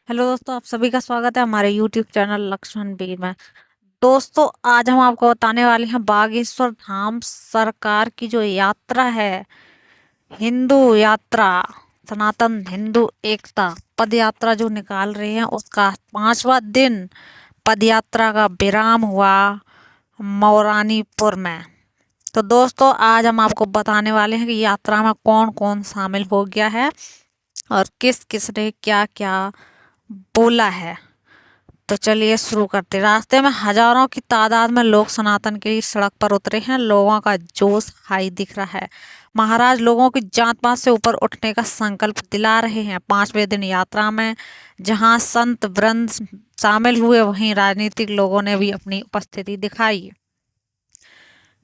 Hello दोस्तों, आप सभी का स्वागत है हमारे यूट्यूब चैनल लक्ष्मण बीर में। दोस्तों, आज हम आपको बताने वाले हैं बागेश्वर धाम सरकार की जो यात्रा है, हिंदू यात्रा, सनातन हिंदू एकता पद यात्रा जो निकाल रहे हैं, उसका 5वां दिन पद यात्रा का विराम हुआ मौरानीपुर में। तो दोस्तों, आज हम आपको बताने वाले हैं कि यात्रा में कौन कौन शामिल हो गया है और किस किस ने क्या क्या बोला है। तो चलिए शुरू करते हैं। रास्ते में हजारों की तादाद में लोग सनातन के लिए सड़क पर उतरे हैं। लोगों का जोश हाई दिख रहा है। महाराज लोगों की जात पात से ऊपर उठने का संकल्प दिला रहे हैं। 5वें दिन यात्रा में जहां संत वृंद शामिल हुए, वहीं राजनीतिक लोगों ने भी अपनी उपस्थिति दिखाई।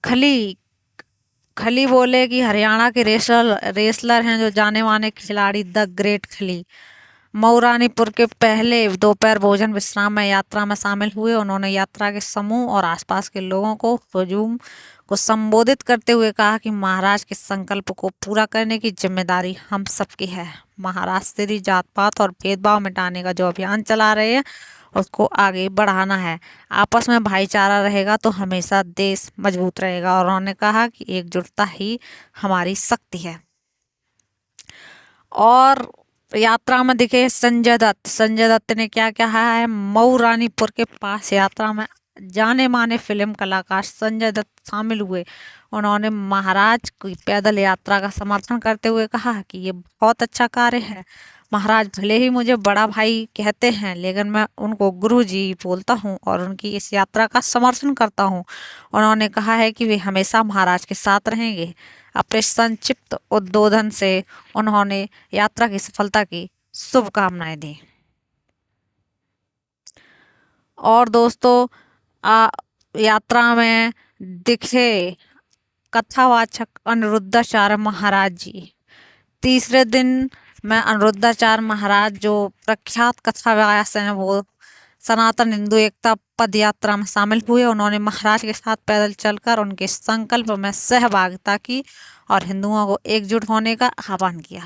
खली खली बोले कि हरियाणा के रेसलर हैं जो जाने माने खिलाड़ी द ग्रेट खली मऊरानीपुर के पहले दोपहर भोजन विश्राम में यात्रा में शामिल हुए। उन्होंने यात्रा के समूह और आसपास के लोगों को हुजूम को संबोधित करते हुए कहा कि महाराज के संकल्प को पूरा करने की जिम्मेदारी हम सबकी है। महाराज श्री जात पात और भेदभाव मिटाने का जो अभियान चला रहे हैं, उसको आगे बढ़ाना है। आपस में भाईचारा रहेगा तो हमेशा देश मजबूत रहेगा। और उन्होंने कहा कि एकजुटता ही हमारी शक्ति है। और यात्रा में दिखे संजय दत्त ने क्या कहा है। मऊ रानीपुर के पास यात्रा में जाने माने फिल्म कलाकार संजय दत्त शामिल हुए। उन्होंने महाराज की पैदल यात्रा का समर्थन करते हुए कहा कि ये बहुत अच्छा कार्य है। महाराज भले ही मुझे बड़ा भाई कहते हैं, लेकिन मैं उनको गुरु जी बोलता हूँ और उनकी इस यात्रा का समर्थन करता हूँ। उन्होंने कहा है कि वे हमेशा महाराज के साथ रहेंगे। अपने संक्षिप्त उद्बोधन से उन्होंने यात्रा की सफलता की शुभकामनाएं दी। और दोस्तों, यात्रा में दिखे कथावाचक अनिरुद्धाचार्य महाराज जी। तीसरे दिन में अनिरुद्धाचार्य महाराज जो प्रख्यात कथा व्यास हैं, वो सनातन हिंदू एकता पद यात्रा में शामिल हुए। उन्होंने महाराज के साथ पैदल चलकर उनके संकल्प में सहभागिता की और हिंदुओं को एकजुट होने का आह्वान किया।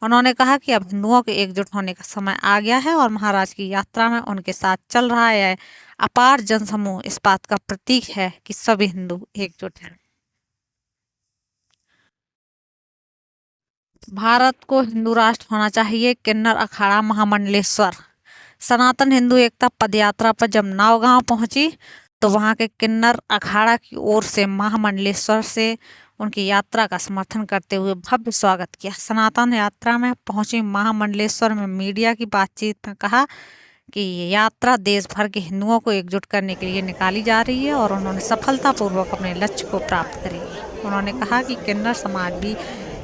उन्होंने कहा कि अब हिंदुओं के एकजुट होने का समय आ गया है और महाराज की यात्रा में उनके साथ चल रहा है अपार जनसमूह इस बात का प्रतीक है कि सभी हिंदू एकजुट हैं। भारत को हिंदू राष्ट्र होना चाहिए। किन्नर अखाड़ा महामंडलेश्वर। सनातन हिंदू एकता पदयात्रा पर जब नौगांव पहुंची, तो वहां के किन्नर अखाड़ा की ओर से महामंडलेश्वर से उनकी यात्रा का समर्थन करते हुए भव्य स्वागत किया। सनातन यात्रा में पहुंची महामंडलेश्वर में मीडिया की बातचीत में कहा कि ये यात्रा देश भर के हिंदुओं को एकजुट करने के लिए निकाली जा रही है और उन्होंने सफलतापूर्वक अपने लक्ष्य को प्राप्त करेगी। उन्होंने कहा कि किन्नर समाज भी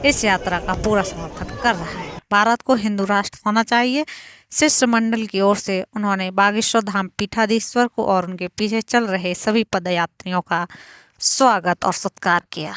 इस यात्रा का पूरा समर्थन कर रहा है। भारत को हिंदू राष्ट्र होना चाहिए। शिष्टमंडल की ओर से उन्होंने बागेश्वर धाम पीठाधीश्वर को और उनके पीछे चल रहे सभी पदयात्रियों का स्वागत और सत्कार किया।